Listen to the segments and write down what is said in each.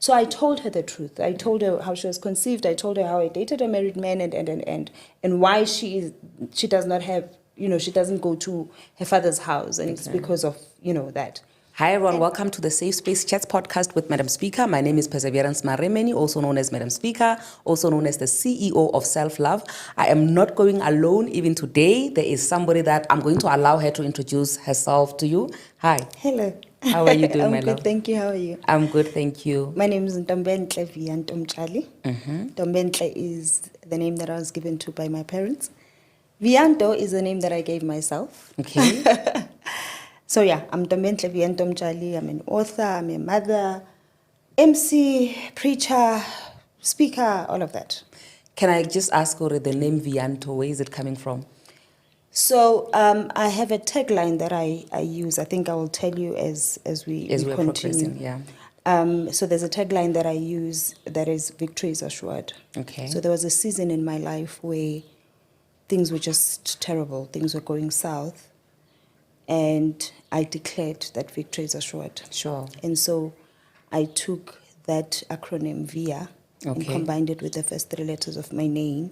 So I told her the truth. I told her how she was conceived. I told her how I dated a married man and why she does not have, she doesn't go to her father's house. And it's because of, that. Hi everyone, welcome to the Safe Space Chats podcast with Madam Speaker. My name is Perseverance Maremeni, also known as Madam Speaker, also known as the CEO of Self Love. I am not going alone even today. There is somebody that I'm going to allow her to introduce herself to you. Hi. Hello. How are you doing, my love? I'm good, thank you. How are you? I'm good, thank you. My name is Ntombehle VIANTO Mtshali. Ntombehle is the name that I was given to by my parents. Vianto is the name that I gave myself. Okay. So yeah, I'm Ntombehle VIANTO Mtshali. I'm an author, I'm a mother, MC, preacher, speaker, all of that. Can I just ask you the name Vianto, where is it coming from? So I have a tagline that I use. I think I will tell you as we continue. Yeah. So there's a tagline that I use that is victory is assured. Okay. So there was a season in my life where things were just terrible. Things were going south. And I declared that victory is assured. Sure. And so I took that acronym VIA and combined it with the first three letters of my name.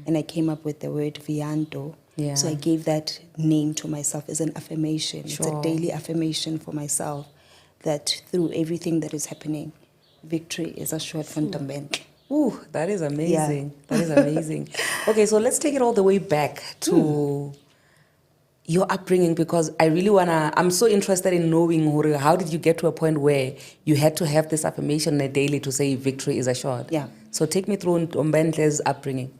And I came up with the word Vianto. Yeah. So I gave that name to myself as an affirmation. Sure. It's a daily affirmation for myself that through everything that is happening, victory is assured from Ntombehle. Ooh, that is amazing. Yeah. That is amazing. Okay, so let's take it all the way back to your upbringing, because I really I'm so interested in knowing how did you get to a point where you had to have this affirmation on a daily to say victory is assured. Yeah. So take me through Ntombehle's upbringing.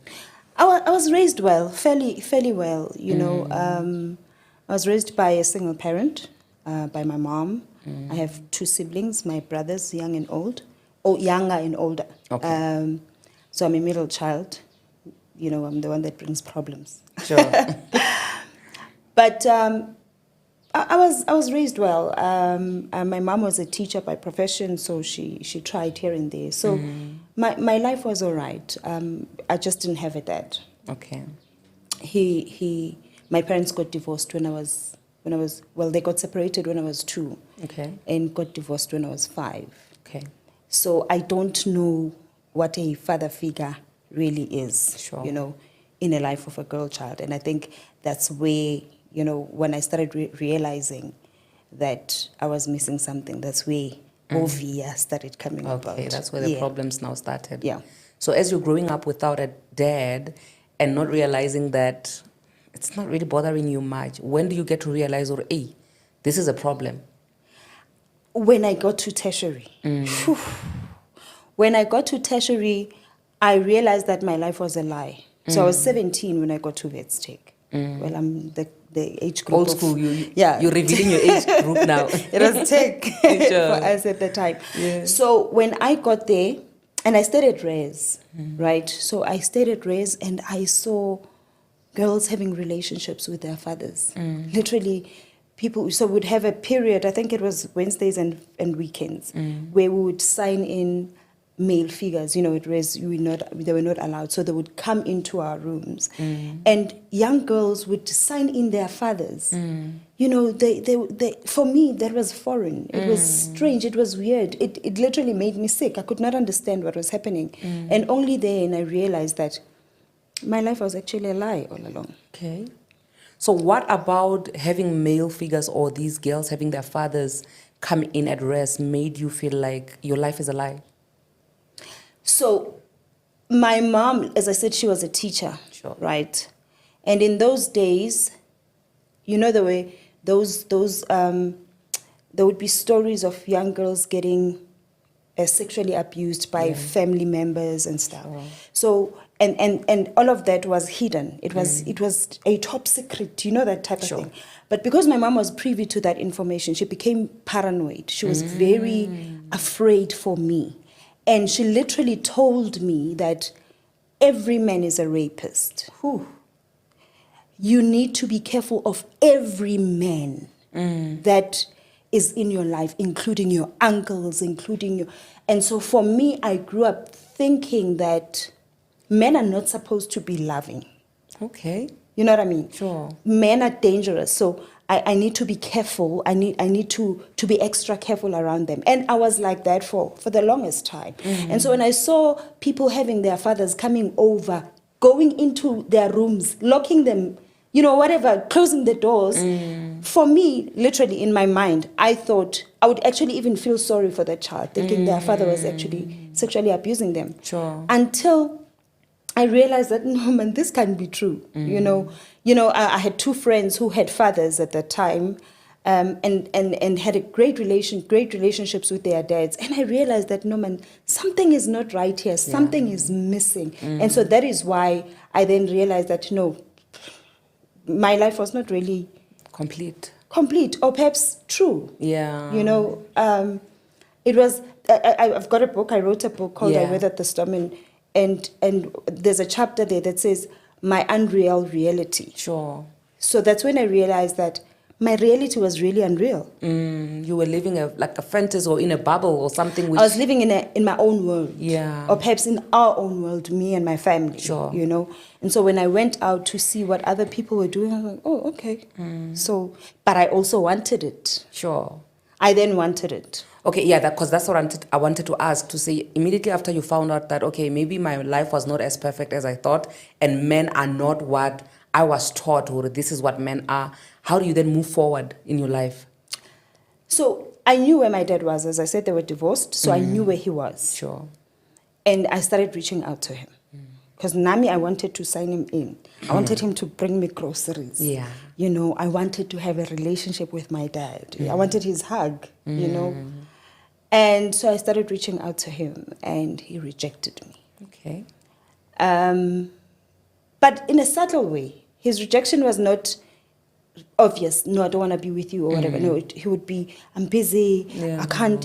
I was raised well, fairly well, I was raised by a single parent, by my mom. I have two siblings, my brothers, young and old, or younger and older. Okay. So I'm a middle child. I'm the one that brings problems. Sure. But I was raised well. My mom was a teacher by profession, so she tried here and there. So my life was all right. I just didn't have a dad. Okay. My parents got divorced when I was they got separated when I was 2. Okay. And got divorced when I was 5. Okay. So I don't know what a father figure really is. Sure. In a life of a girl child, and I think that's where when I started realizing that I was missing something, that's where Ovia started coming about. Okay, that's where the problems now started. Yeah. So as you're growing up without a dad and not realizing that it's not really bothering you much, when do you get to realize, hey, this is a problem? When I got to tertiary. When I got to tertiary, I realized that my life was a lie. So I was 17 when I got to Vetstech. Well, I'm the age group. Old school, you're revealing your age group now. It was tech for us at the time. Yeah. So when I got there, and I stayed at Res, right? So I stayed at Res and I saw girls having relationships with their fathers. Literally, people, so we'd have a period, I think it was Wednesdays and weekends, where we would sign in male figures, at Res, they were not allowed. So they would come into our rooms. And young girls would sign in their fathers. They for me, that was foreign. It was strange. It was weird. It literally made me sick. I could not understand what was happening. And only then I realized that my life was actually a lie all along. Okay. So what about having male figures or these girls having their fathers come in at Res made you feel like your life is a lie? So my mom, as I said, she was a teacher, Sure. Right? And in those days, the way there would be stories of young girls getting sexually abused by family members and stuff. Sure. So and all of that was hidden. It was a top secret, that type of thing. But because my mom was privy to that information, she became paranoid. She was very afraid for me. And she literally told me that every man is a rapist. You need to be careful of every man that is in your life, including your uncles, And so for me, I grew up thinking that men are not supposed to be loving. Okay. You know what I mean? Sure. Men are dangerous. So I need to be careful. I need to be extra careful around them. And I was like that for the longest time. And so when I saw people having their fathers coming over, going into their rooms, locking them, whatever, closing the doors, for me, literally in my mind, I thought I would actually even feel sorry for the child, thinking their father was actually sexually abusing them. Sure. Until I realized that, no, man, this can't be true. I had two friends who had fathers at that time, and had a great relationships with their dads. And I realized that, no, man, something is not right here. Something is missing. And so that is why I then realized that, no, my life was not really complete, or perhaps true. Yeah. It was, I've got a book, I wrote a book called I Weathered the Storm, and there's a chapter there that says, my unreal reality. Sure. So that's when I realized that my reality was really unreal. You were living like a fantasy or in a bubble or something. I was living in my own world. Yeah. Or perhaps in our own world, me and my family. Sure. And so when I went out to see what other people were doing, I was like, oh, okay. So, but I also wanted it. Sure. I then wanted it. Okay, yeah, because that's what I wanted to ask, to say, immediately after you found out that, okay, maybe my life was not as perfect as I thought, and men are not what I was taught, or this is what men are, how do you then move forward in your life? So I knew where my dad was. As I said, they were divorced, so I knew where he was. Sure. And I started reaching out to him. Because Nami, I wanted to sign him in. I wanted him to bring me groceries. Yeah. I wanted to have a relationship with my dad. I wanted his hug, And so I started reaching out to him, and he rejected me. Okay. But in a subtle way. His rejection was not obvious. No, I don't want to be with you or whatever. No, he would be, I'm busy, I can't.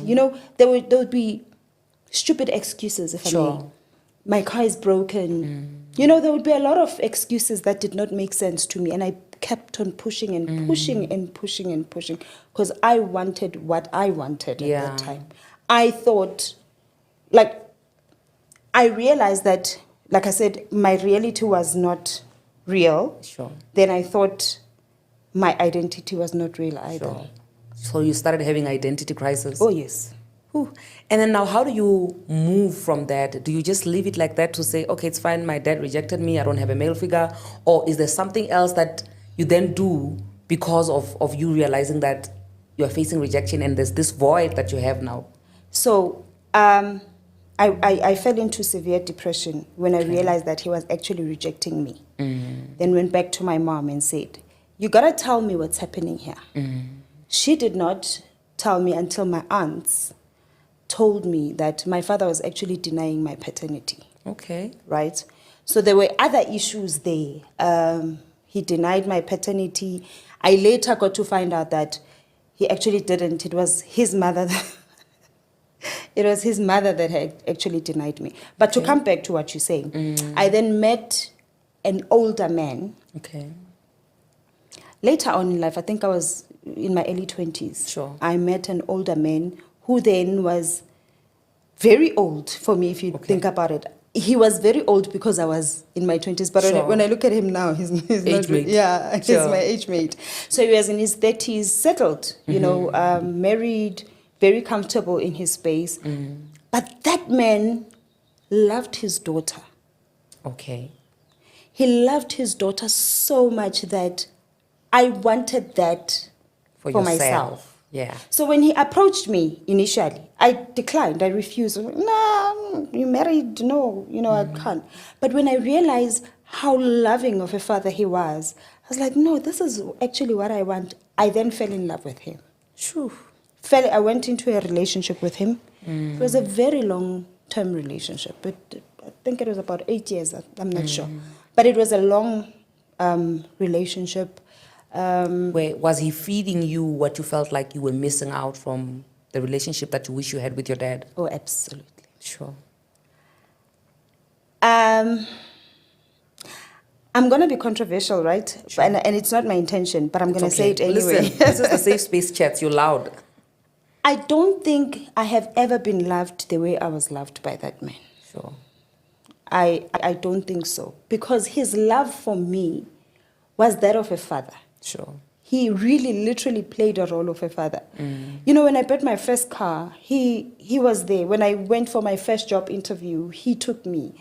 There would be stupid excuses, if I may. My car is broken. There would be a lot of excuses that did not make sense to me. And I kept on pushing and pushing and pushing and pushing because I wanted what I wanted at that time. I thought, I realized that, like I said, my reality was not real. Sure. Then I thought my identity was not real either. Sure. So you started having identity crisis? Oh, yes. Whew. And then now, how do you move from that? Do you just leave it like that to say, okay, it's fine, my dad rejected me, I don't have a male figure? Or is there something else that you then do because of you realizing that you're facing rejection and there's this void that you have now? So I fell into severe depression when I realized that he was actually rejecting me. Then went back to my mom and said, you got to tell me what's happening here. She did not tell me until my aunts told me that my father was actually denying my paternity. Okay. Right? So there were other issues there. He denied my paternity. I later got to find out that he actually didn't. It was his mother. It was his mother that had actually denied me. But to come back to what you're saying, I then met an older man. Okay. Later on in life, I think I was in my early 20s. Sure. I met an older man who then was very old for me, if you think about it. He was very old because I was in my 20s. But when I look at him now, he's not... Mate. Yeah, he's my age mate. So he was in his 30s, settled, married, very comfortable in his space. But that man loved his daughter. Okay. He loved his daughter so much that I wanted that for myself. Yeah. So when he approached me initially, I declined. I refused. I was like, no, you married? No, I can't. But when I realized how loving of a father he was, I was like, no, this is actually what I want. I then fell in love with him. Shoo. I went into a relationship with him. It was a very long-term relationship. But I think it was about 8 years. I'm not sure. But it was a long relationship. Where was he feeding you what you felt like you were missing out from the relationship that you wish you had with your dad? Oh, absolutely. Sure. I'm going to be controversial, right? Sure. And it's not my intention, but I'm going to say it anyway. Listen, this is the safe space chats. You're loud. I don't think I have ever been loved the way I was loved by that man. Sure. I don't think so. Because his love for me was that of a father. Sure. he really literally played a role of a father. You know, when I bought my first car, he was there. When I went for my first job interview, he took me.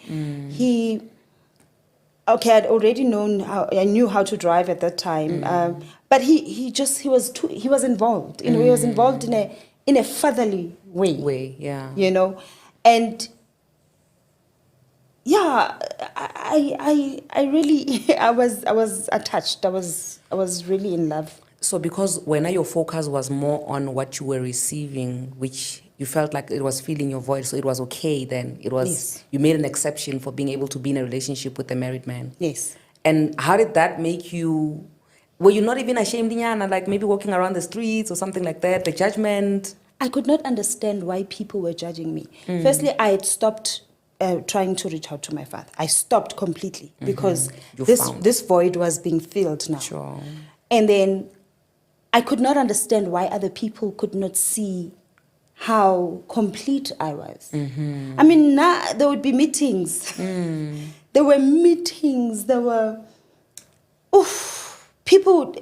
I'd already known I knew how to drive at that time. But he was involved. You know, he was involved in a fatherly way. Yeah. You know, and yeah, I really I was attached. I was really in love. So because when your focus was more on what you were receiving, which you felt like it was filling your void, so it was okay then. It was, Yes. you made an exception for being able to be in a relationship with a married man. Yes. And how did that make you, were you not even ashamed, Nyana, like maybe walking around the streets or something like that, the judgment? I could not understand why people were judging me. Firstly, I had stopped trying to reach out to my father. I stopped completely because this void was being filled now. Sure. And then I could not understand why other people could not see how complete I was. I mean, now there would be meetings. There were meetings. There were, people.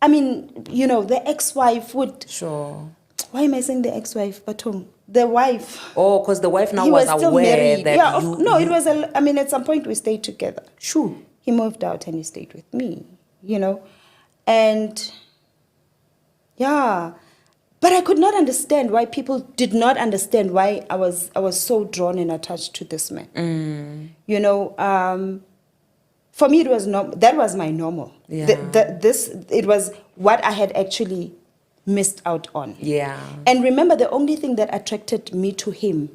I mean, you know, the ex-wife would. Sure. Why am I saying the ex-wife? But the wife. Oh, because the wife now He was still aware married. that Yeah, you... no, it was I mean, at some point we stayed together. Sure. He moved out and he stayed with me, you know. And yeah, but I could not understand why people did not understand why I was so drawn and attached to this man. You know, for me it was that was my normal. Yeah. It was what I had actually missed out on. Yeah. And remember, the only thing that attracted me to him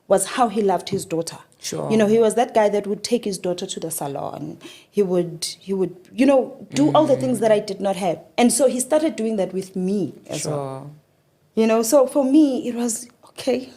was how he loved his daughter. Sure. You know, he was that guy that would take his daughter to the salon. He would, you know, do all the things that I did not have. And so he started doing that with me as well. You know, so for me, it was, okay,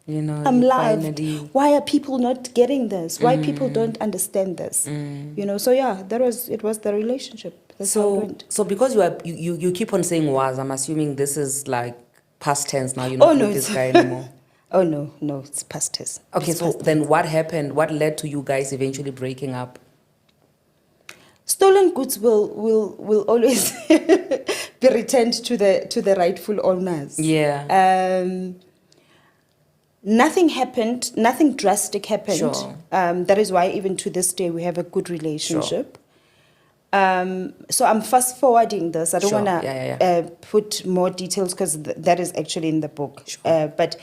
you know, I'm loved. finally... Why are people not getting this? Why people don't understand this? You know, so yeah, it was the relationship. That's how it went. So because you keep on saying was, I'm assuming this is like past tense now, you're not with this guy anymore. Oh, no, it's past tense. Okay, so then what happened? What led to you guys eventually breaking up? Stolen goods will always be returned to the rightful owners. Yeah. Nothing happened. Nothing drastic happened. Sure. That is why even to this day we have a good relationship. So I'm fast forwarding this. I don't want to put more details because that is actually in the book. Sure. But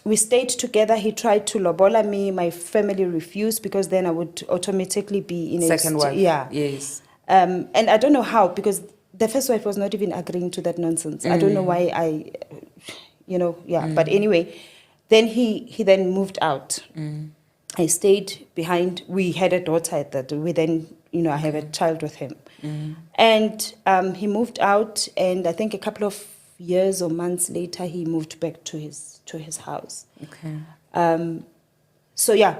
we stayed together. He tried to lobola me. My family refused because then I would automatically be in second wife. Yeah. Yes. And I don't know how, because the first wife was not even agreeing to that nonsense. I don't know why but anyway, then he then moved out. I stayed behind. We had a daughter at that. We then, I have a child with him. And he moved out, and I think a couple of years or months later, he moved back to his house. Okay. So yeah,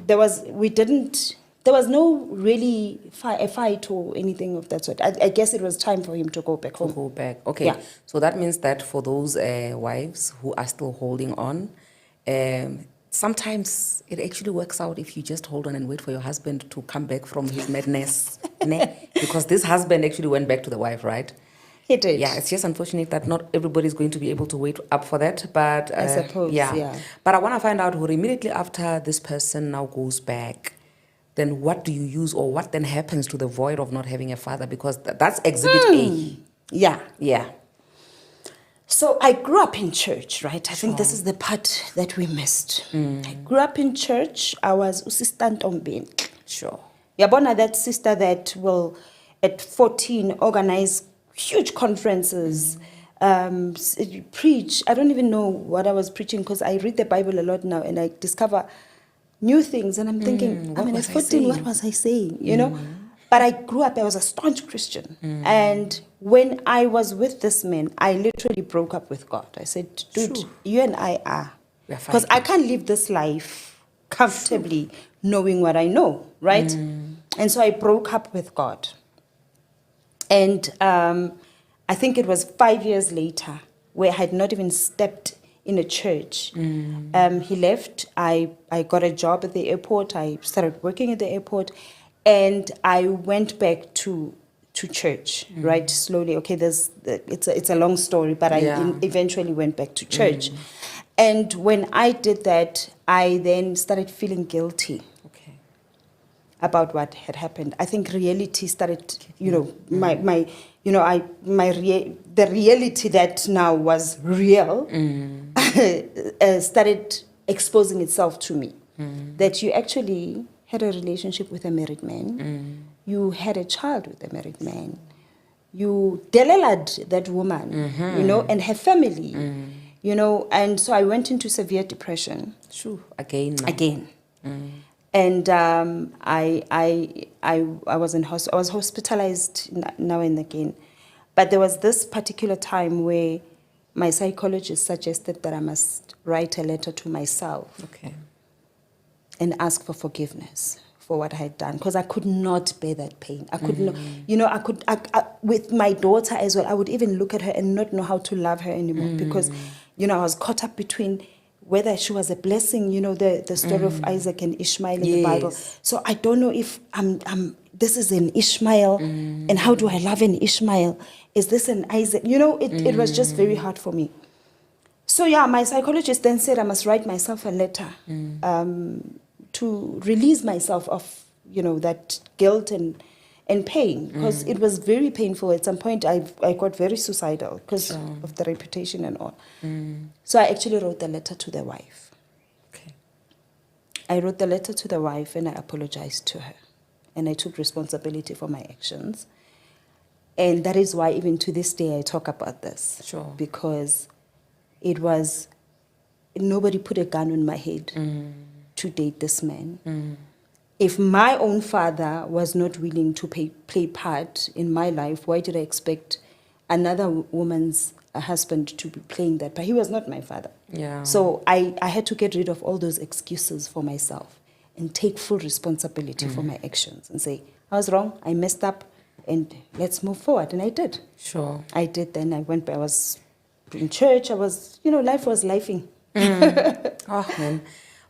there was no really a fight or anything of that sort. I guess it was time for him to go back home. Go back. Okay. Yeah. So that means that for those wives who are still holding on, sometimes it actually works out if you just hold on and wait for your husband to come back from his madness. Because this husband actually went back to the wife, right? He did. Yeah, it's just unfortunate that not everybody is going to be able to wait up for that. But I suppose, yeah. But I want to find out, who immediately after this person now goes back, then what do you use, or what then happens to the void of not having a father? Because that's exhibit A. Yeah. Yeah. So I grew up in church, right? I think this is the part that we missed. I grew up in church. I was Sister Ntombehle. Sure. Yabona, that sister that will, at 14, organize huge conferences, preach. I don't even know what I was preaching, because I read the Bible a lot now and I discover new things, and I'm thinking, at 14, what was I saying? You know? But I grew up, I was a staunch Christian. And when I was with this man, I literally broke up with God. I said, dude, you and I are. Because I can't live this life comfortably knowing what I know, right? And so I broke up with God. And I think it was 5 years later, where I had not even stepped in a church. He left. I got a job at the airport. I started working at the airport. And I went back to to church, right? Slowly. Okay, it's a long story, but I eventually went back to church. And when I did that, I then started feeling guilty about what had happened. I think reality started, the reality that now was real started exposing itself to me. That you actually had a relationship with a married man. You had a child with a married man. You delelad that woman, and her family, and so I went into severe depression. Sure, again. And I was hospitalized now and again, but there was this particular time where my psychologist suggested that I must write a letter to myself. And ask for forgiveness for what I had done, because I could not bear that pain. I could not, I with my daughter as well, I would even look at her and not know how to love her anymore because, I was caught up between whether she was a blessing, the story of Isaac and Ishmael in the Bible. So I don't know if this is an Ishmael, and how do I love an Ishmael? Is this an Isaac? It was just very hard for me. So my psychologist then said I must write myself a letter to release myself of, that guilt and pain, because it was very painful. At some point, I got very suicidal because of the reputation and all. So I actually wrote the letter to the wife. I wrote the letter to the wife and I apologized to her. And I took responsibility for my actions. And that is why even to this day I talk about this. Because it was, nobody put a gun on my head to date this man. If my own father was not willing to play part in my life, why did I expect another woman's husband to be playing that part? He was not my father. So I had to get rid of all those excuses for myself and take full responsibility for my actions and say, I was wrong, I messed up, and let's move forward. And I did. I did. Then I went, I was in church, I was, life was lifing. Oh, man.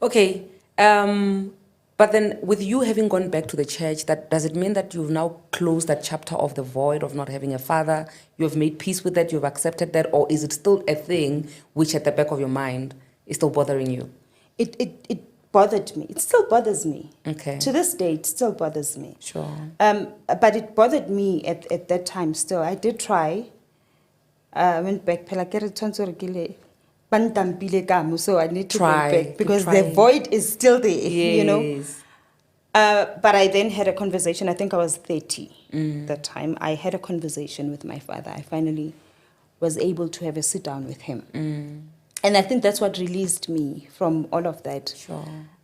Okay. But then with you having gone back to the church, does it mean that you've now closed that chapter of the void of not having a father? You have made peace with that, you've accepted that, or is it still a thing which at the back of your mind is still bothering you? It bothered me. It still bothers me. To this day, it still bothers me. But it bothered me at that time still. I did try. I went back. So I need to go back because the void is still there, But I then had a conversation. I think I was 30 that time. I had a conversation with my father. I finally was able to have a sit down with him. And I think that's what released me from all of that.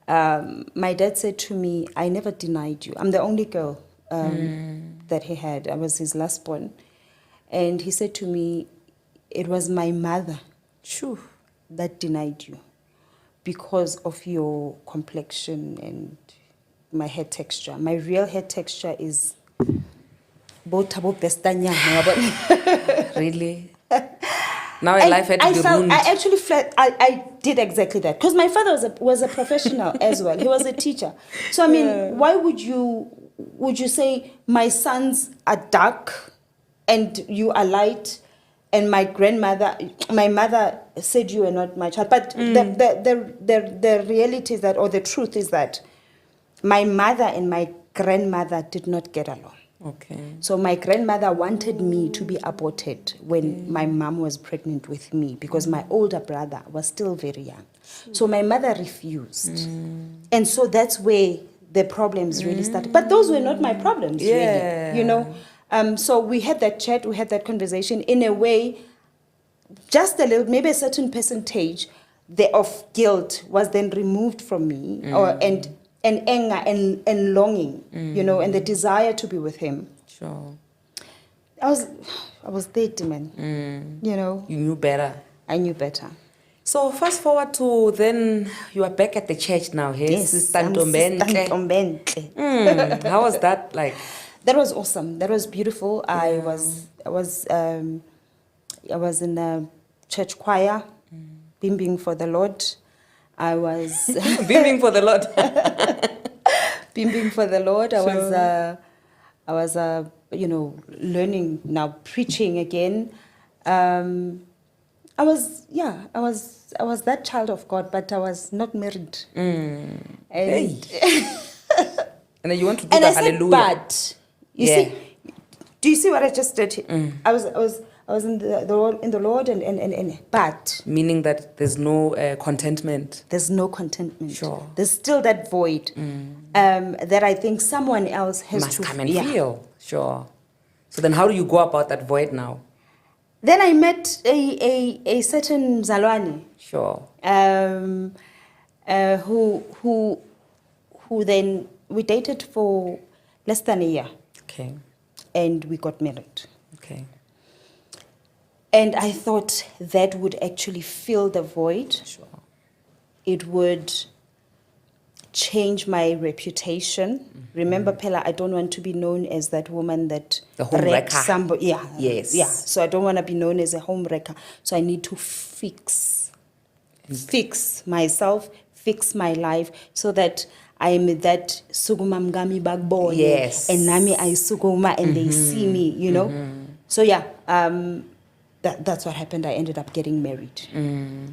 My dad said to me, I never denied you. I'm the only girl that he had. I was his last born. And he said to me, it was my mother that denied you because of your complexion and my hair texture. My real hair texture is really? Now life had to be ruined. I did exactly that because my father was a professional as well. He was a teacher. So I mean, why would you say my sons are dark and you are light? And my mother said you are not my child. But the reality is that, or the truth is that, my mother and my grandmother did not get along. So my grandmother wanted me to be aborted when my mom was pregnant with me because my older brother was still very young. So my mother refused. And so that's where the problems really started. But those were not my problems, really, So we had that chat, we had that conversation. In a way, just a little, maybe a certain percentage of guilt was then removed from me, and anger and longing, and the desire to be with him. I was 30, man. You knew better. I knew better. So fast forward to then you are back at the church now. Yes, Sister Ntombehle. How was that like? That was awesome. That was beautiful. I was in the church choir, beaming for the Lord. I was beaming for the Lord. Beaming for the Lord. I was learning now, preaching again. I was that child of God, but I was not married. And Hey. And then you want to do and the I said, hallelujah. but you Yeah. see, do you see what I just did? I was in the Lord, and but Meaning that there's no contentment. there's no contentment. Sure. There's still that void that I think someone else has Must to come and feel. Sure. So then how do you go about that void now? Then I met a certain Zalwani. Sure. Who then we dated for less than a year, Okay. and we got married. Okay. And I thought that would actually fill the void. Sure. It would change my reputation. Remember, Pella, I don't want to be known as that woman that The home wrecked wrecker. somebody. Yeah. Yes. Yeah. So I don't want to be known as a home wrecker. So I need to fix myself, fix my life, so that I am that suguma mgami backbone. Yes. And nami I suguma, and they see me, So yeah, that's what happened. I ended up getting married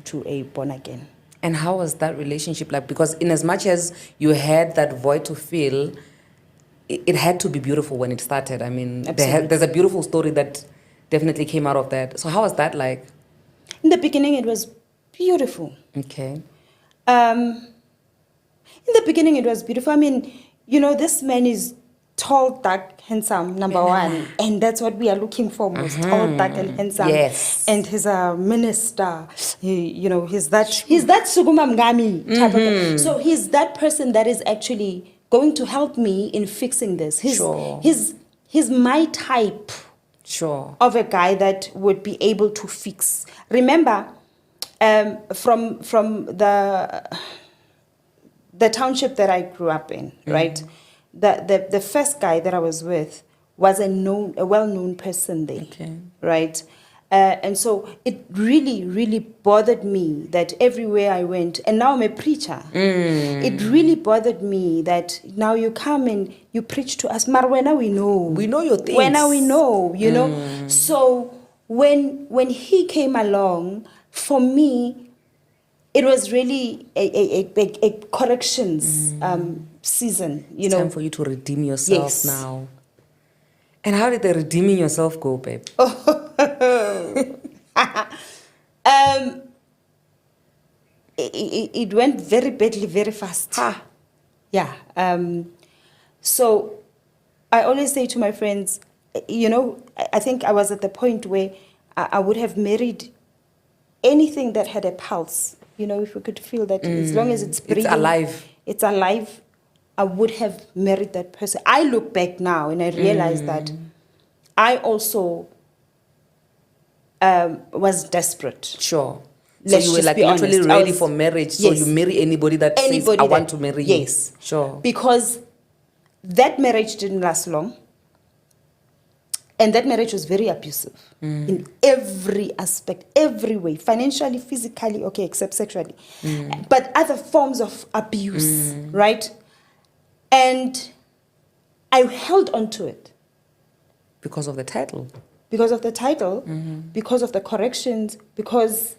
to a born again. And how was that relationship like? Because in as much as you had that void to fill, it had to be beautiful when it started. I mean, there's a beautiful story that definitely came out of that. So how was that like? In the beginning, it was beautiful. Okay. In the beginning, it was beautiful. I mean, this man is tall, dark, handsome, number one. And that's what we are looking for most, tall, dark, and handsome. Yes. And he's a minister. He's that Suguma Mgami type of guy. So he's that person that is actually going to help me in fixing this. He's my type of a guy that would be able to fix. Remember, from the township that I grew up in, right? The first guy that I was with was a well-known person there, right? And so it really, really bothered me that everywhere I went, and now I'm a preacher, it really bothered me that now you come and you preach to us, Marwena, we know. We know your things. When we know, know. So when he came along, for me, it was really a corrections season, It's time for you to redeem yourself now. And how did the redeeming yourself go, babe? It went very badly, very fast. Yeah. So I always say to my friends, I think I was at the point where I would have married anything that had a pulse. If we could feel that as long as it's breathing, it's alive, I would have married that person. I look back now and I realize that I also was desperate. Sure. Let's so you were like literally ready for marriage. So you marry anybody that says, I want to marry you. Yes. Sure. Because that marriage didn't last long. And that marriage was very abusive in every aspect, every way, financially, physically, okay, except sexually, but other forms of abuse, right? And I held on to it. Because of the title? Because of the title, because of the corrections, because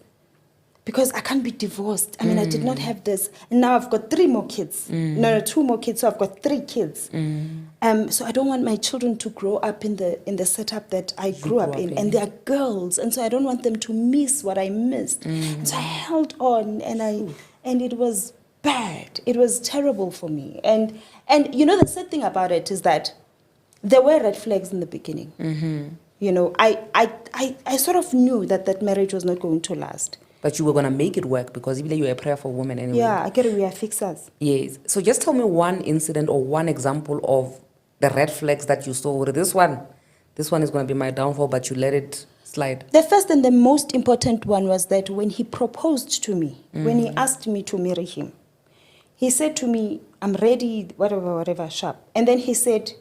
I can't be divorced. I mean, I did not have this. And now I've got 3 more kids. No, 2 more kids, so I've got 3 kids. So I don't want my children to grow up in the setup that I grew up in. And they are girls, and so I don't want them to miss what I missed. And so I held on, and it was bad. It was terrible for me. And the sad thing about it is that there were red flags in the beginning. I sort of knew that marriage was not going to last. But you were going to make it work because even though you were a prayerful woman anyway. Yeah, I get it. We are fixers. Yes. So just tell me one incident or one example of the red flags that you saw. This one is going to be my downfall, but you let it slide. The first and the most important one was that when he proposed to me, when he asked me to marry him, he said to me, I'm ready, whatever, sharp. And then he said,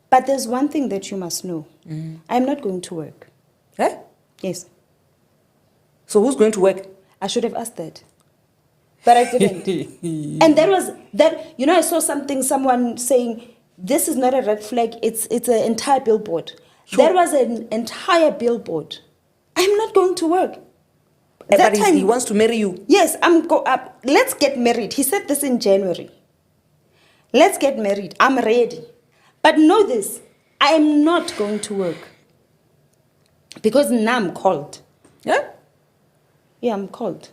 but there's one thing that you must know. I'm not going to work. Eh? Yes. So who's going to work? I should have asked that. But I didn't. And that was, I saw someone saying, this is not a red flag. It's an entire billboard. There was an entire billboard. I'm not going to work. But he wants to marry you. Yes, let's get married. He said this in January. Let's get married. I'm ready. But know this, I am not going to work. Because now I'm called. Yeah? Yeah, I'm called.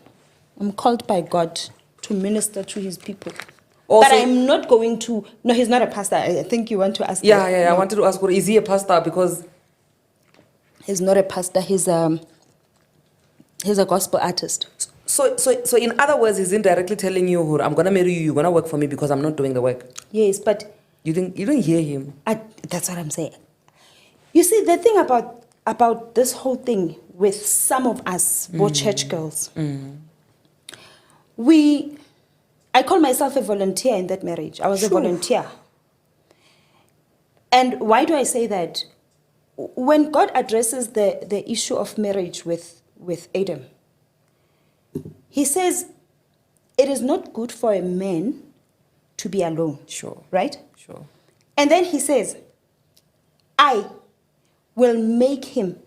I'm called by God to minister to his people. Also, but I'm not going to... No, he's not a pastor. I think you want to ask... Yeah, no. I wanted to ask, is he a pastor? Because... He's not a pastor. He's a gospel artist. So in other words, he's indirectly telling you, I'm going to marry you, you're going to work for me because I'm not doing the work. Yes, but... You didn't hear him. That's what I'm saying. You see, the thing about this whole thing with some of us, both church girls, I call myself a volunteer in that marriage. I was a volunteer. And why do I say that? When God addresses the issue of marriage with Adam, he says, it is not good for a man to be alone. Sure. Right? Sure. And then he says, I will make him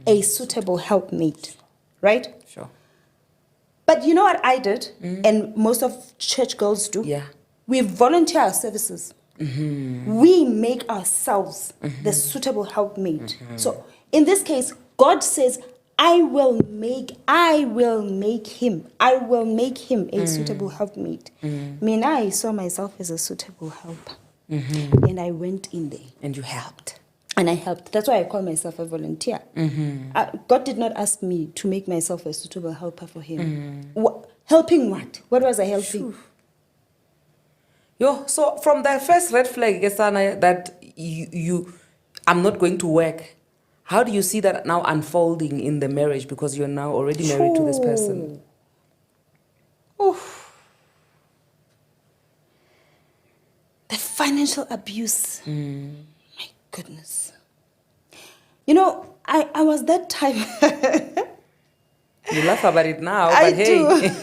a suitable helpmate. Right? Sure. But you know what I did, and most of church girls do? Yeah. We volunteer our services. We make ourselves the suitable helpmate. So in this case, God says, I will make him a suitable helpmate. Mean I saw myself as a suitable helper. And I went in there. And you helped. And I helped. That's why I call myself a volunteer. God did not ask me to make myself a suitable helper for him. Helping what? What was I helping? So from the first red flag, Gesana, that I'm not going to work, how do you see that now unfolding in the marriage because you're now already married to this person? The financial abuse. My goodness. You know, I was that type. You laugh about it now, but do.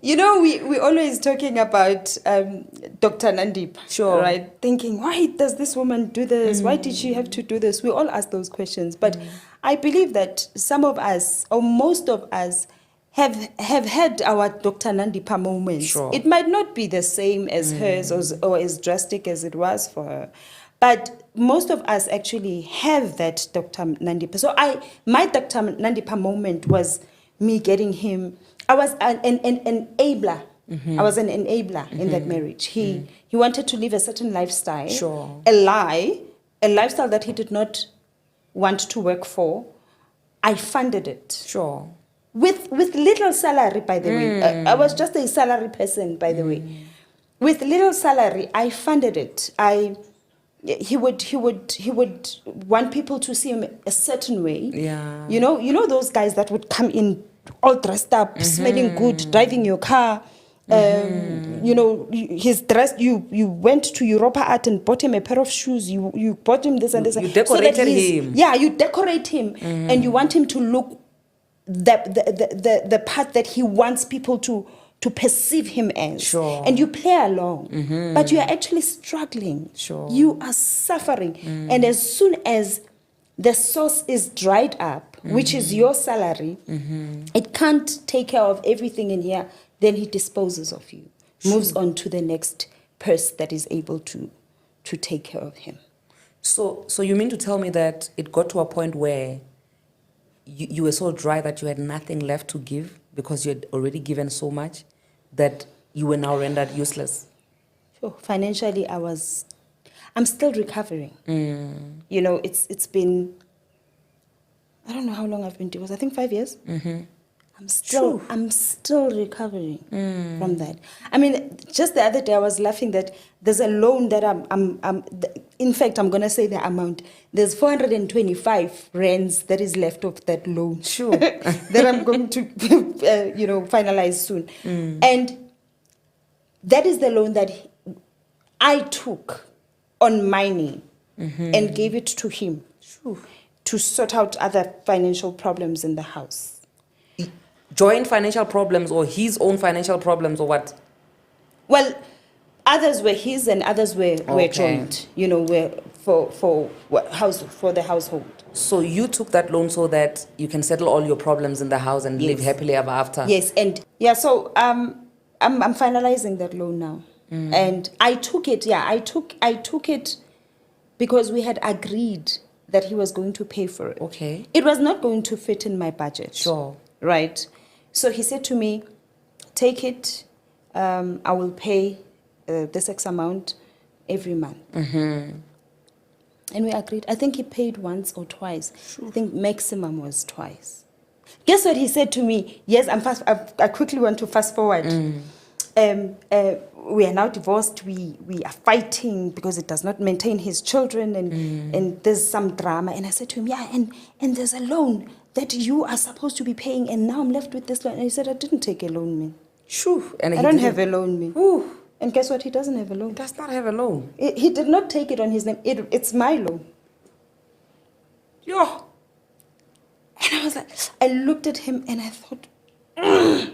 You know, we're always talking about Dr. Nandip. Sure. Right? Thinking, why does this woman do this? Why did she have to do this? We all ask those questions. But I believe that some of us, or most of us, have had our Dr. Nandipa moments. Sure. It might not be the same as hers or as drastic as it was for her. But most of us actually have that Dr. Nandipa. So my Dr. Nandipa moment was me getting him. I was an enabler. I was an enabler in that marriage. He wanted to live a certain lifestyle. Sure. A lifestyle that he did not want to work for. I funded it. Sure. With little salary, by the way. I was just a salary person, by the way. With little salary, I funded it. He would want people to see him a certain way. Yeah. You know those guys that would come in all dressed up, smelling good, driving your car. You know, he's dressed. You went to Europa Art and bought him a pair of shoes. You bought him this and this. You decorated him. Yeah, you decorate him, and you want him to look the part that he wants people to perceive him as. Sure. And you play along, but you are actually struggling. Sure. You are suffering, and as soon as the source is dried up, which is your salary, it can't take care of everything in here. Then he disposes of you, moves on to the next person that is able to take care of him. So you mean to tell me that it got to a point where you were so dry that you had nothing left to give because you had already given so much that you were now rendered useless? Sure. Financially, I'm still recovering. You know, it's been, I don't know how long I've been divorced. I think 5 years. I'm still recovering from that. I mean, just the other day I was laughing that there's a loan that in fact, I'm going to say the amount. There's 425 rands that is left of that loan. Sure. that I'm going to, finalize soon. And that is the loan that I took on my name and gave it to him to sort out other financial problems in the house. Joint financial problems or his own financial problems or what? Well, Others were his and others were Okay. joint, were for the household. So you took that loan so that you can settle all your problems in the house and live Yes. happily ever after. Yes, and so I'm finalizing that loan now. And I took it, I took it because we had agreed that he was going to pay for it. Okay. It was not going to fit in my budget. Sure. Right? So he said to me, take it, I will pay this X amount every month. And we agreed. I think he paid once or twice. I think maximum was twice. Guess what he said to me? Yes, I quickly want to fast forward. We are now divorced. We are fighting because it does not maintain his children, and there's some drama. And I said to him, yeah, and there's a loan that you are supposed to be paying, and now I'm left with this loan. And he said, I didn't take a loan, man. Shoo. And I don't have a loan, man. Ooh. And guess what? He doesn't have a loan. He does not have a loan. He did not take it on his name. It's my loan. Yo. And I was like, I looked at him and I thought, I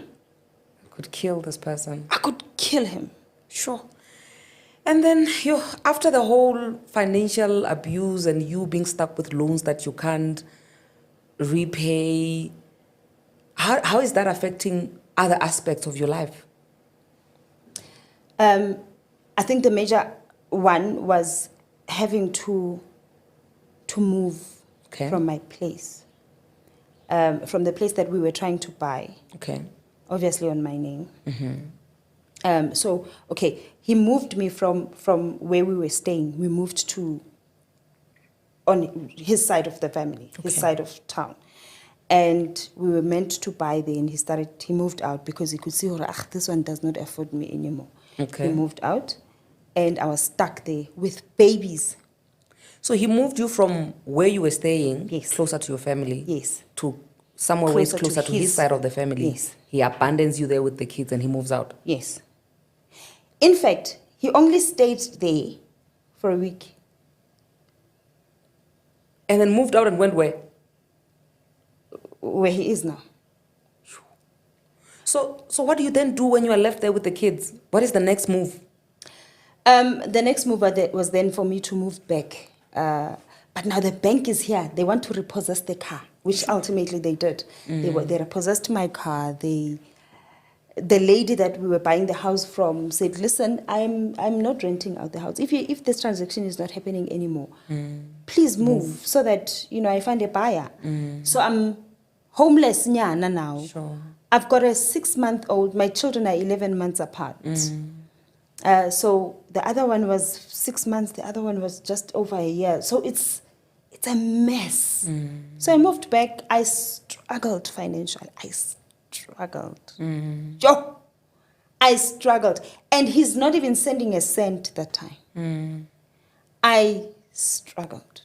could kill this person. I could kill him. Sure. And then after the whole financial abuse and you being stuck with loans that you can't repay, how is that affecting other aspects of your life? I think the major one was having to move from my place, from the place that we were trying to buy. Okay. Obviously on my name. He moved me from where we were staying. We moved to on his side of the family, his side of town. And we were meant to buy there, and he moved out because he could see, this one does not afford me anymore. Okay. He moved out, and I was stuck there with babies. So he moved you from where you were staying, Yes. closer to your family, Yes. to somewhere where it's closer to his side of the family. Yes. He abandons you there with the kids and he moves out. Yes. In fact, he only stayed there for a week. And then moved out and went where? Where he is now. So what do you then do when you are left there with the kids? What is the next move? The next move was then for me to move back. But now the bank is here. They want to repossess the car, which ultimately they did. They repossessed my car. The lady that we were buying the house from said, listen, I'm not renting out the house. If this transaction is not happening anymore, please move so that, I find a buyer. So I'm homeless nyana now. Sure. I've got a 6-month-old. My children are 11 months apart. So the other one was 6 months. The other one was just over a year. So it's a mess. So I moved back. I struggled financially. I struggled. Yo, I struggled. And he's not even sending a cent that time. I struggled.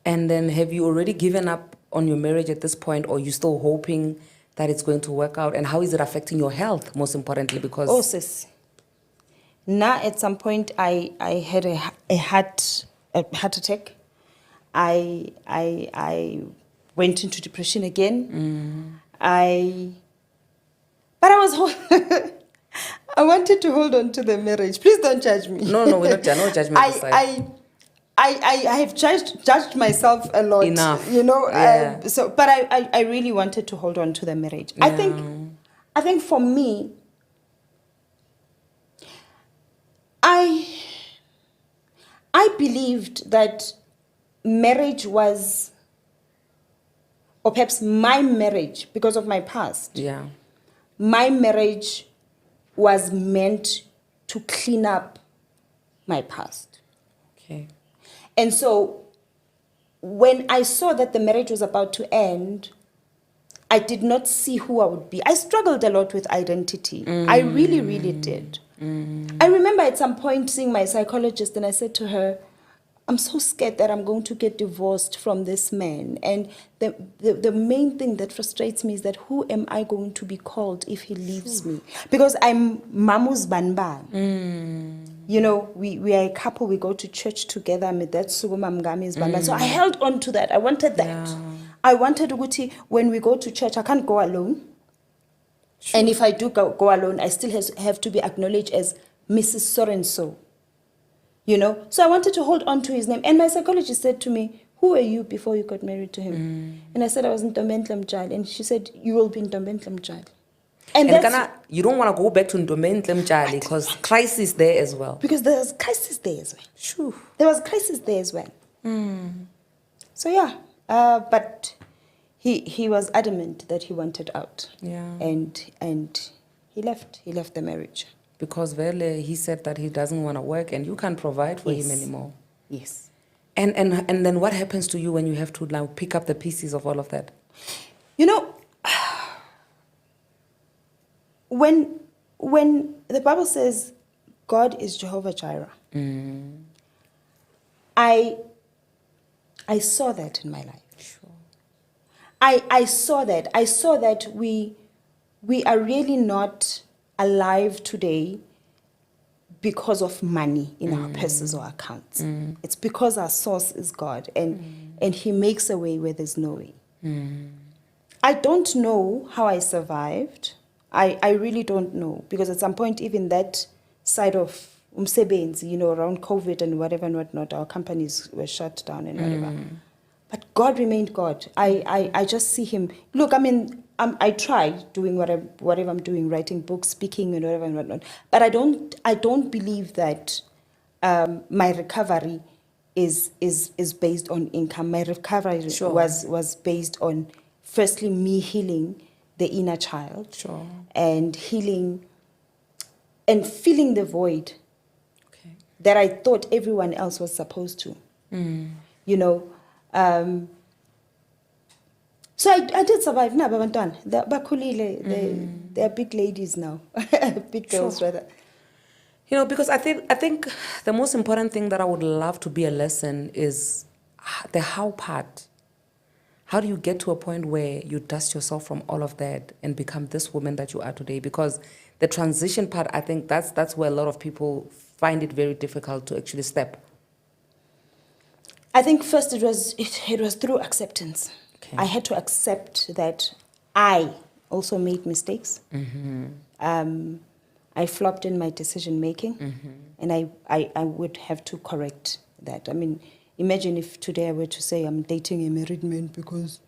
And then have you already given up on your marriage at this point, or are you still hoping that it's going to work out? And how is it affecting your health, most importantly? Because oh, sis. Now, at some point, I had a heart attack. I went into depression again. But I was I wanted to hold on to the marriage. Please don't judge me. No, we're not. No judgment aside. I have judged myself a lot. Enough. Yeah. But I really wanted to hold on to the marriage. Yeah. I think for me, I believed that marriage was, or perhaps my marriage, because of my past. Yeah. My marriage was meant to clean up my past. Okay. And so when I saw that the marriage was about to end, I did not see who I would be. I struggled a lot with identity. I really, really did. I remember at some point seeing my psychologist, and I said to her, I'm so scared that I'm going to get divorced from this man. And the main thing that frustrates me is that who am I going to be called if he leaves me? Because I'm Mamu's Banban. We are a couple, we go to church together. So I held on to that. I wanted that. Yeah. I wanted Uguti, when we go to church, I can't go alone. Sure. And if I do go alone, I still have to be acknowledged as Mrs. So-and-so. You know, so I wanted to hold on to his name. And my psychologist said to me, who were you before you got married to him? And I said, I was Ntombehle Mtshali. And she said, you will be Ntombehle Mtshali. And you don't want to go back to Ntombehle Mtshali because crisis there as well. Because there was crisis there as well. Shoo. There was crisis there as well. So yeah, but he was adamant that he wanted out. Yeah. And he left the marriage. Because Vele, he said that he doesn't want to work and you can't provide for him anymore. Yes. And then what happens to you when you have to now pick up the pieces of all of that? You know, when the Bible says God is Jehovah Jireh, I saw that in my life. Sure. I saw that. I saw that we are really not alive today because of money in our purses or accounts. It's because our source is God, and He makes a way where there's no way. I don't know how I survived. I really don't know, because at some point, even that side of umsebenzi, you know, around COVID and whatever and whatnot, our companies were shut down and whatever. But God remained God. I just see Him. Look, I mean, I try doing whatever I'm doing, writing books, speaking, and whatever and whatnot. But I don't believe that my recovery is based on income. My recovery was based on, firstly, me healing the inner child, and healing and filling the void that I thought everyone else was supposed to. You know. So I did survive. Now, Babantwana, they are big ladies now, big girls rather. You know, because I think the most important thing that I would love to be a lesson is the how part. How do you get to a point where you dust yourself from all of that and become this woman that you are today? Because the transition part, I think that's where a lot of people find it very difficult to actually step. I think first it was through acceptance. Okay. I had to accept that I also made mistakes. I flopped in my decision making, and I would have to correct that. I mean, imagine if today I were to say I'm dating a married man because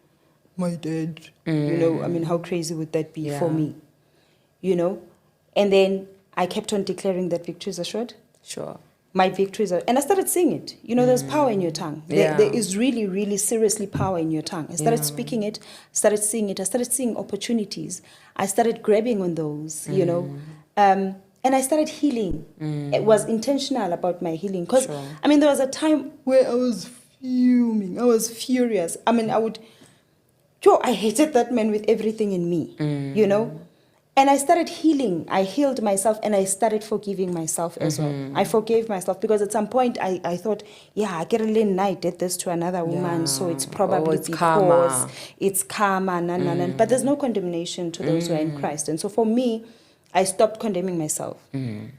my dad, you know, I mean, how crazy would that be for me? You know? And then I kept on declaring that victory is assured. Sure. My victories are, and I started saying it. You know, there's power in your tongue. There is really, really seriously power in your tongue. I started speaking it, started seeing it, I started seeing opportunities. I started grabbing on those, you know. And I started healing. It was intentional about my healing. Because, I mean, there was a time where I was fuming. I was furious. I mean, I hated that man with everything in me, you know. And I started healing. I healed myself, and I started forgiving myself as well. I forgave myself because at some point I thought, I get a little I did this to another woman, so it's probably it's because karma. It's karma. But there's no condemnation to those who are in Christ. And so for me, I stopped condemning myself. And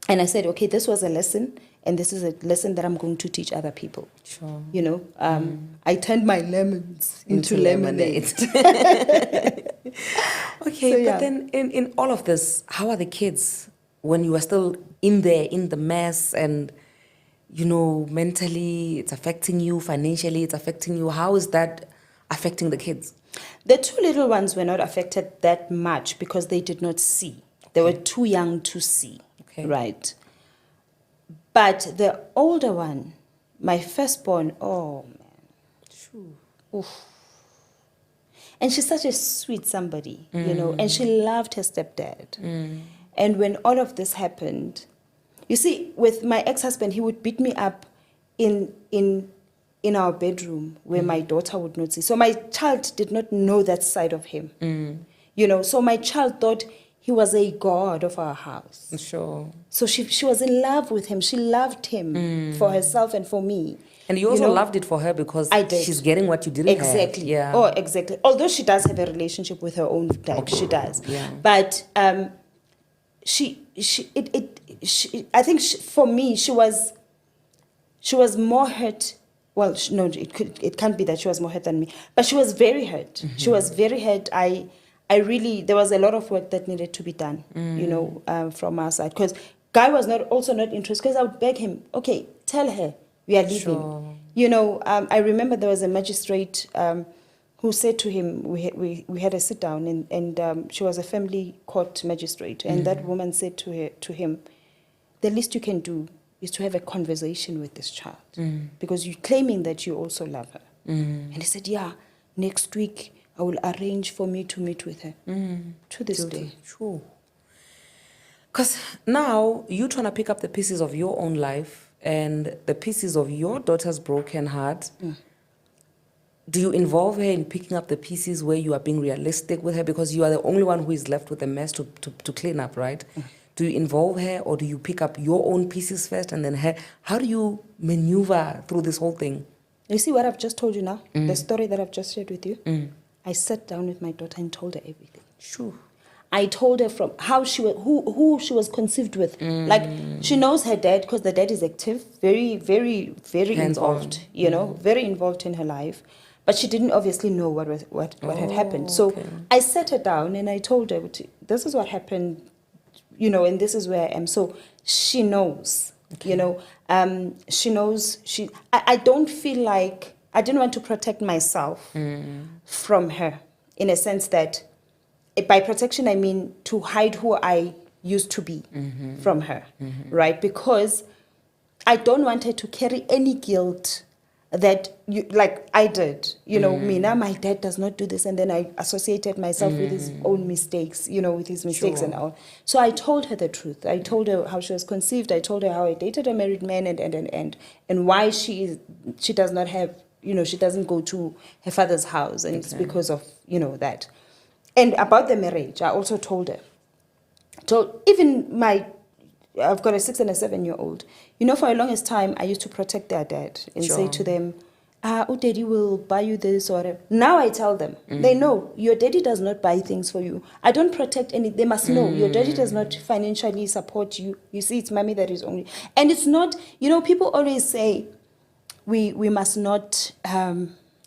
I said, okay, this was a lesson, and this is a lesson that I'm going to teach other people. Sure. You know, I turned my lemons into lemonade. Okay, so, but then in all of this, how are the kids when you are still in the mess, and, you know, mentally it's affecting you, financially it's affecting you? How is that affecting the kids? The two little ones were not affected that much because they did not see. They were too young to see, right? But the older one, my firstborn, oh man. Oof. And she's such a sweet somebody, you know, and she loved her stepdad. And when all of this happened, you see, with my ex-husband, he would beat me up in our bedroom where my daughter would not see. So my child did not know that side of him, you know. So my child thought he was a god of our house. Sure. So she was in love with him. She loved him for herself and for me. And you also loved it for her because she's getting what you didn't have. Exactly. Yeah. Oh, exactly. Although she does have a relationship with her own dad, she does. Yeah. But I think for me, she was more hurt. Well, no, it can't be that she was more hurt than me. But she was very hurt. She was very hurt. I really, there was a lot of work that needed to be done, you know, from our side. Because Guy was also not interested, because I would beg him, okay, tell her we are leaving. Sure. You know, I remember there was a magistrate who said to him, we had a sit down, and she was a family court magistrate, and that woman said to him, the least you can do is to have a conversation with this child, because you're claiming that you also love her. And he said, yeah, next week I will arrange for me to meet with her. To this day. Sure. Because now you're trying to pick up the pieces of your own life and the pieces of your daughter's broken heart. Do you involve her in picking up the pieces where you are being realistic with her? Because you are the only one who is left with the mess to clean up, right? Do you involve her, or do you pick up your own pieces first and then her? How do you maneuver through this whole thing? You see what I've just told you now? The story that I've just shared with you? I sat down with my daughter and told her everything. Sure. I told her from how she was, who she was conceived with. Like, she knows her dad, because the dad is active, very, very, very involved, you know, very involved in her life. But she didn't obviously know what had happened. So I sat her down and I told her, this is what happened, you know, and this is where I am. So she knows, you know, she knows. I don't feel like, I didn't want to protect myself from her, in a sense that, by protection, I mean to hide who I used to be from her, right? Because I don't want her to carry any guilt that, like I did. You know, Mina, my dad does not do this. And then I associated myself with his own mistakes, you know, with his mistakes and all. So I told her the truth. I told her how she was conceived. I told her how I dated a married man and why she does not have, you know, she doesn't go to her father's house. And it's because of, you know, that. And about the marriage, I also told her. So even I've got a 6 and a 7-year-old. You know, for the longest time, I used to protect their dad and say to them, daddy will buy you this or whatever. Now I tell them, they know, your daddy does not buy things for you. I don't protect any, they must know, your daddy does not financially support you. You see, it's mommy that is only. And it's not, you know, people always say, we must not...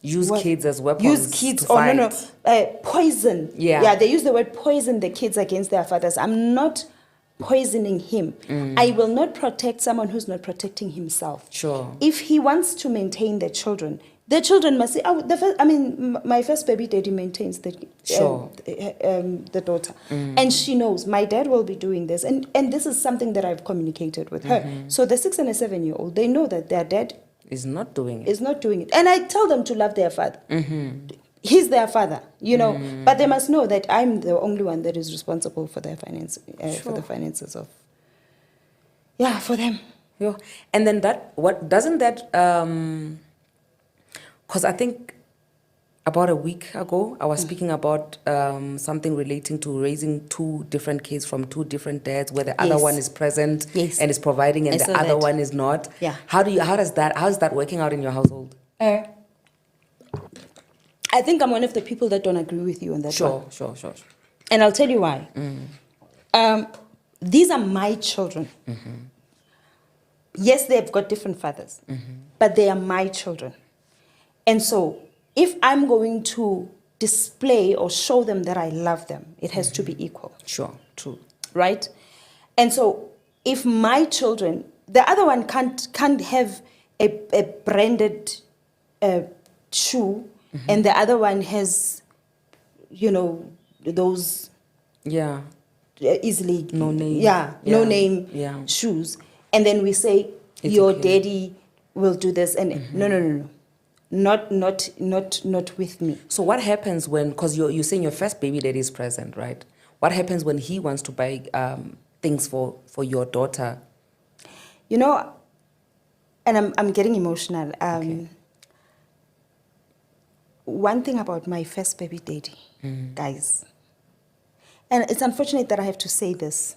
use kids as weapons. Use kids, poison. Yeah, they use the word poison the kids against their fathers. I'm not poisoning him. I will not protect someone who's not protecting himself. Sure. If he wants to maintain the children must say, my first baby daddy maintains the daughter. And she knows my dad will be doing this. And this is something that I've communicated with her. So the 6 and a 7-year-old, they know that their dad is not doing it. And I tell them to love their father. He's their father, you know. But they must know that I'm the only one that is responsible for their finance, for the finances of, for them. Yeah. And then because I think about a week ago, I was speaking about something relating to raising 2 different kids from 2 different dads, where the other one is present and is providing, and the other one is not. Yeah. How is that working out in your household? I think I'm one of the people that don't agree with you on that one. Sure. And I'll tell you why. These are my children. Yes, they've got different fathers, but they are my children. And so if I'm going to display or show them that I love them, it has to be equal. Sure, true. Right? And so if my children, the other one can't have a branded shoe, and the other one has, you know, those easily no name no name shoes, and then we say it's your daddy will do this, and no, not with me. So what happens when, because you're saying your first baby daddy is present, right? What happens when he wants to buy things for your daughter? You know, and I'm getting emotional. One thing about my first baby daddy, guys, and it's unfortunate that I have to say this,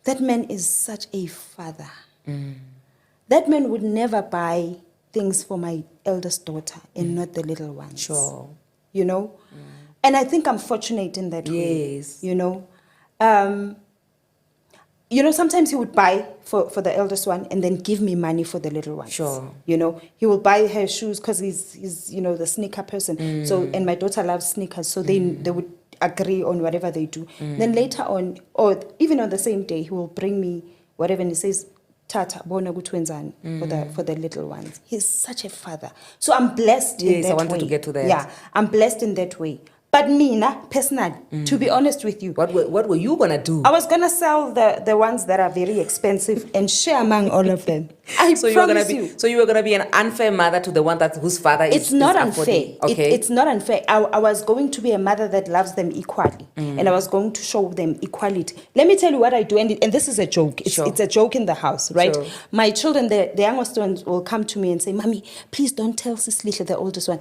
that man is such a father. That man would never buy things for my eldest daughter and not the little ones. Sure. You know? And I think I'm fortunate in that way. Yes. You know? Sometimes he would buy for the eldest one and then give me money for the little ones. Sure. You know, he will buy her shoes because he's the sneaker person. So, and my daughter loves sneakers. So they would agree on whatever they do. Then later on, or even on the same day, he will bring me whatever and he says, Tata, bona kutwenzani for the little ones. He's such a father. So I'm blessed in that way. Yes, I wanted to get to that. Yeah, I'm blessed in that way. But me, personally, to be honest with you, What were you gonna do? I was gonna sell the ones that are very expensive and share among all of them. I promise you. So you were gonna be an unfair mother to the one whose father is. It's not unfair. Affording. Okay. It's not unfair. I was going to be a mother that loves them equally, and I was going to show them equality. Let me tell you what I do, and this is a joke. It's a joke in the house, right? Sure. My children, the youngest ones, will come to me and say, "Mommy, please don't tell Sislihle, the oldest one,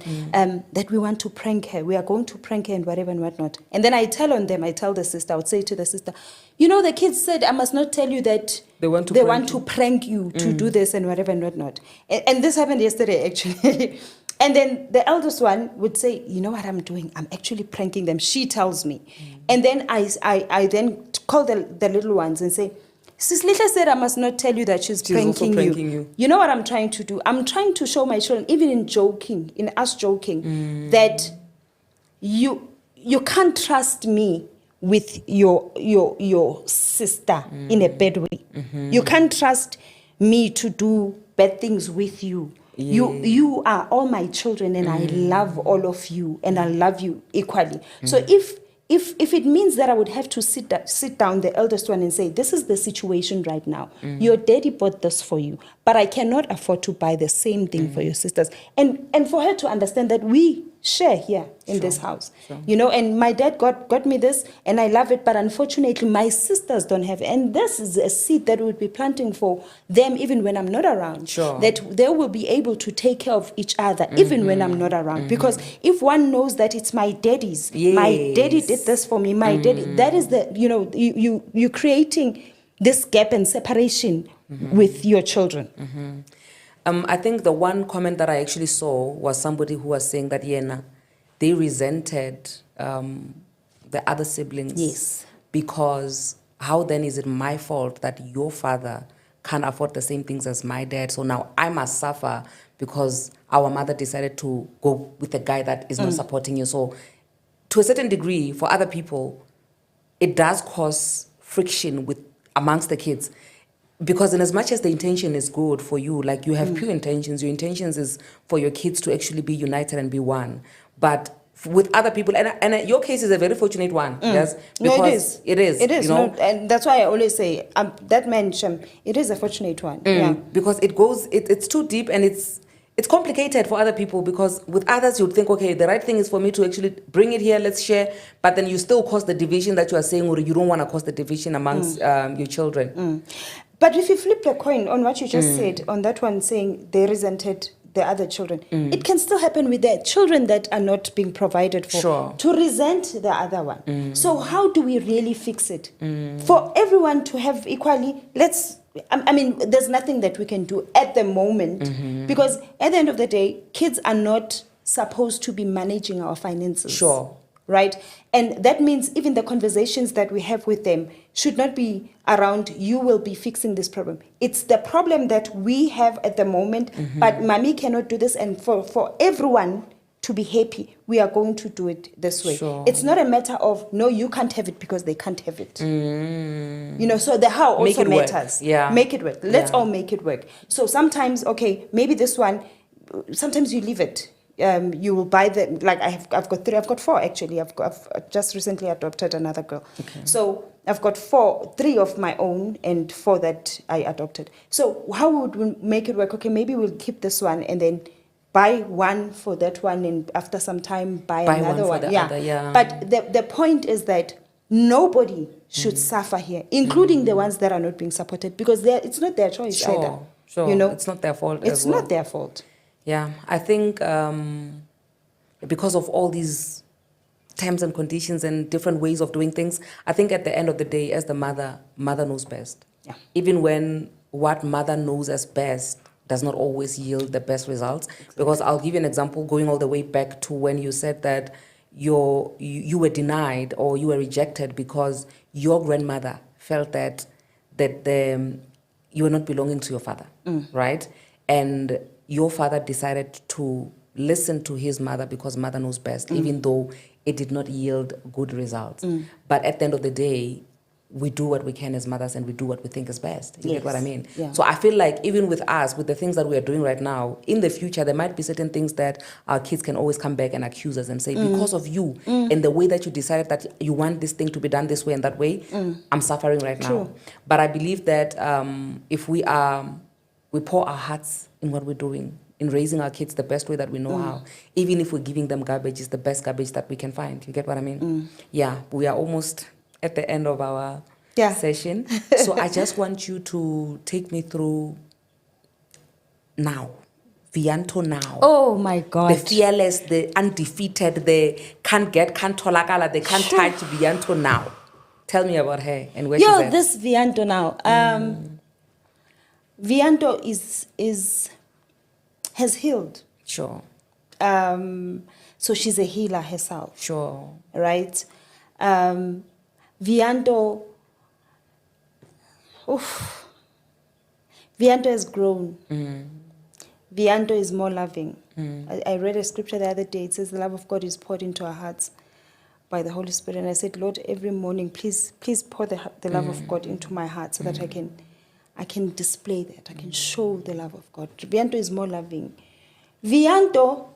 that we want to prank her. We are going to prank her and whatever and whatnot." And then I tell the sister, I would say to the sister, "You know, the kids said I must not tell you that they want to prank you to do this and whatever and whatnot." And this happened yesterday, actually. And then the eldest one would say, "You know what I'm doing? I'm actually pranking them." She tells me. And then I then call the little ones and say, "Sislihle said I must not tell you that she's pranking you. You know what I'm trying to do? I'm trying to show my children, even in us joking, that you can't trust me with your sister in a bad way. You can't trust me to do bad things with you. Yes. You are all my children, and I love all of you, and I love you equally. So if it means that I would have to sit down, the eldest one, and say, this is the situation right now. Your daddy bought this for you, but I cannot afford to buy the same thing for your sisters. And for her to understand that we share here in this house. Sure. You know, and my dad got me this, and I love it, but unfortunately my sisters don't have it. And this is a seed that would be planting for them even when I'm not around. Sure. That they will be able to take care of each other even when I'm not around. Because if one knows that it's my daddy's, my daddy did this for me, my daddy, that is the, you know, you're creating this gap and separation with your children. I think the one comment that I actually saw was somebody who was saying that they resented the other siblings. Yes. Because how then is it my fault that your father can't afford the same things as my dad? So now I must suffer because our mother decided to go with a guy that is not supporting you. So to a certain degree, for other people, it does cause friction amongst the kids. Because in as much as the intention is good for you, like you have pure intentions, your intentions is for your kids to actually be united and be one. But with other people, and your case is a very fortunate one, yes? Because no, it is. It is. It is. You know? And that's why I always say, that man, Shem, it is a fortunate one. Yeah. Because it's too deep and it's complicated for other people, because with others you'd think, okay, the right thing is for me to actually bring it here, let's share, but then you still cause the division that you are saying, or you don't want to cause the division amongst your children. But if you flip the coin on what you just said, on that one saying they resented the other children, it can still happen with the children that are not being provided for, to resent the other one. So how do we really fix it? For everyone to have equally, I mean, there's nothing that we can do at the moment, because at the end of the day, kids are not supposed to be managing our finances. Sure. Right? And that means even the conversations that we have with them should not be around, you will be fixing this problem. It's the problem that we have at the moment, but mommy cannot do this. And for everyone to be happy, we are going to do it this way. Sure. It's not a matter of, no, you can't have it because they can't have it. You know, so the how also matters. Yeah. Make it work. Let's all make it work. So sometimes, okay, maybe this one, sometimes you leave it. You will buy them, like I've got four actually. I've just recently adopted another girl. Okay. So I've got three of my own and four that I adopted. So how would we make it work? Okay, maybe we'll keep this one and then buy one for that one, and after some time buy another one. Other. But the point is that nobody should suffer here, including the ones that are not being supported, because it's not their choice either. Sure. You know, it's not their fault. It's not their fault. Yeah, I think because of all these terms and conditions and different ways of doing things, I think at the end of the day, as the mother knows best. Yeah. Even when what mother knows as best does not always yield the best results. Exactly. Because I'll give you an example, going all the way back to when you said that you were denied or you were rejected because your grandmother felt that you were not belonging to your father, right? And your father decided to listened to his mother because mother knows best, even though it did not yield good results. But at the end of the day, we do what we can as mothers and we do what we think is best. You get what I mean? Yeah. So I feel like even with us, with the things that we are doing right now, in the future, there might be certain things that our kids can always come back and accuse us and say, because of you and the way that you decided that you want this thing to be done this way and that way, I'm suffering right now. But I believe that if we pour our hearts in what we're doing, in raising our kids the best way that we know how, even if we're giving them garbage, it's the best garbage that we can find. You get what I mean? Yeah, we are almost at the end of our session. So I just want you to take me through now. Vianto now. Oh my God. The fearless, the undefeated, the can't tolakala, they can't touch Vianto now. Tell me about her and where she's at. This Vianto now. Vianto has healed. Sure. So she's a healer herself. Sure. Right? Vianto has grown. Vianto is more loving. I read a scripture the other day. It says the love of God is poured into our hearts by the Holy Spirit. And I said, Lord, every morning, please pour the love of God into my heart so that I can display that. I can show the love of God. Vianto is more loving. Vianto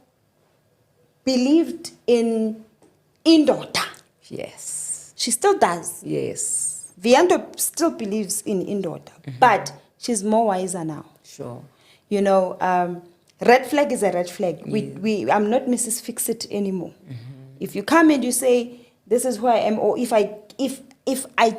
believed in indoda. Yes. She still does. Yes. Vianto still believes in indoda, but she's more wiser now. Sure. You know, red flag is a red flag. I'm not Mrs. Fix-It anymore. If you come and you say, this is who I am, or if I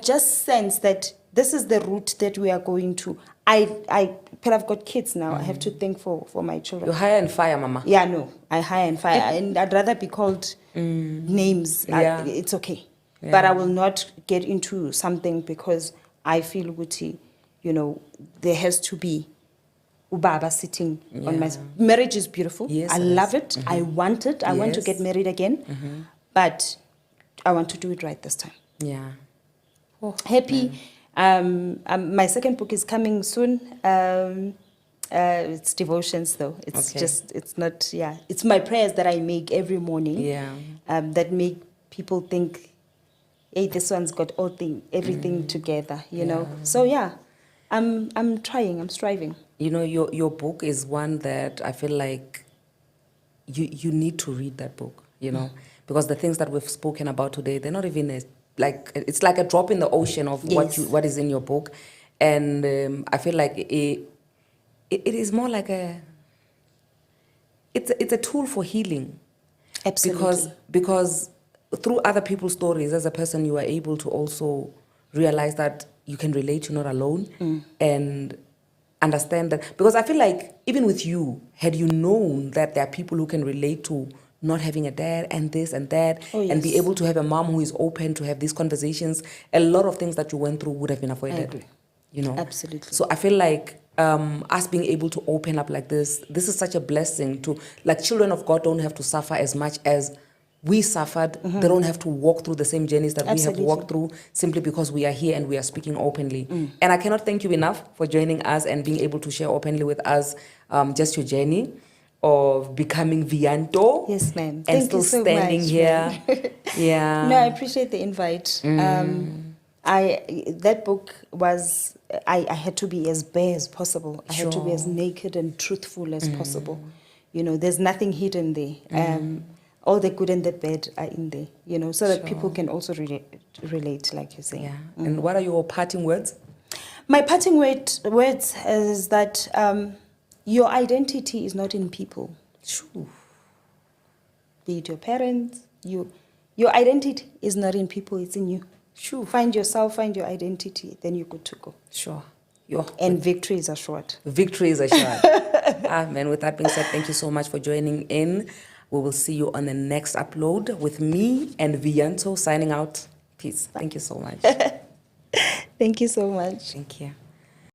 just sense that this is the route that we are going to, but I've got kids now. I have to think for my children. You hire and fire, Mama. Yeah, no. I hire and fire. And I'd rather be called names. Yeah. It's okay. Yeah. But I will not get into something because I feel witty, you know, there has to be ubaba sitting on my... Marriage is beautiful. Yes, I love it. I want it. I want to get married again. But I want to do it right this time. Yeah. Happy. My second book is coming soon. It's devotions though. It's it's not, it's my prayers that I make every morning. Yeah. That make people think, hey, this one's got everything together, you know. So I'm trying, I'm striving. You know, your book is one that I feel like you need to read that book, you know, because the things that we've spoken about today, they're not even it's like a drop in the ocean of what is in your book. And I feel like it is more like it's a tool for healing. Absolutely. Because through other people's stories, as a person, you are able to also realize that you can relate, you're not alone, and understand that. Because I feel like even with you, had you known that there are people who can relate to not having a dad and this and that, and be able to have a mom who is open to have these conversations, a lot of things that you went through would have been avoided. I agree. You know? Absolutely. So I feel like us being able to open up like this is such a blessing to, like, children of God don't have to suffer as much as we suffered. They don't have to walk through the same journeys that we have walked through simply because we are here and we are speaking openly. And I cannot thank you enough for joining us and being able to share openly with us just your journey of becoming Vianto. Yes, ma'am. And Thank still you so standing much, here. Yeah. No, I appreciate the invite. That book was, I had to be as bare as possible. I had to be as naked and truthful as possible. You know, there's nothing hidden there. All the good and the bad are in there, you know, so that people can also relate, like you say. Yeah. And what are your parting words? My parting words is that your identity is not in people. Sure. Be it your parents, your identity is not in people, it's in you. Sure. Find yourself, find your identity, then you're good to go. Sure. And victory is assured. Victory is assured. Amen. With that being said, thank you so much for joining in. We will see you on the next upload with me and Vianto signing out. Peace. Thank you so much. Thank you so much. Thank you.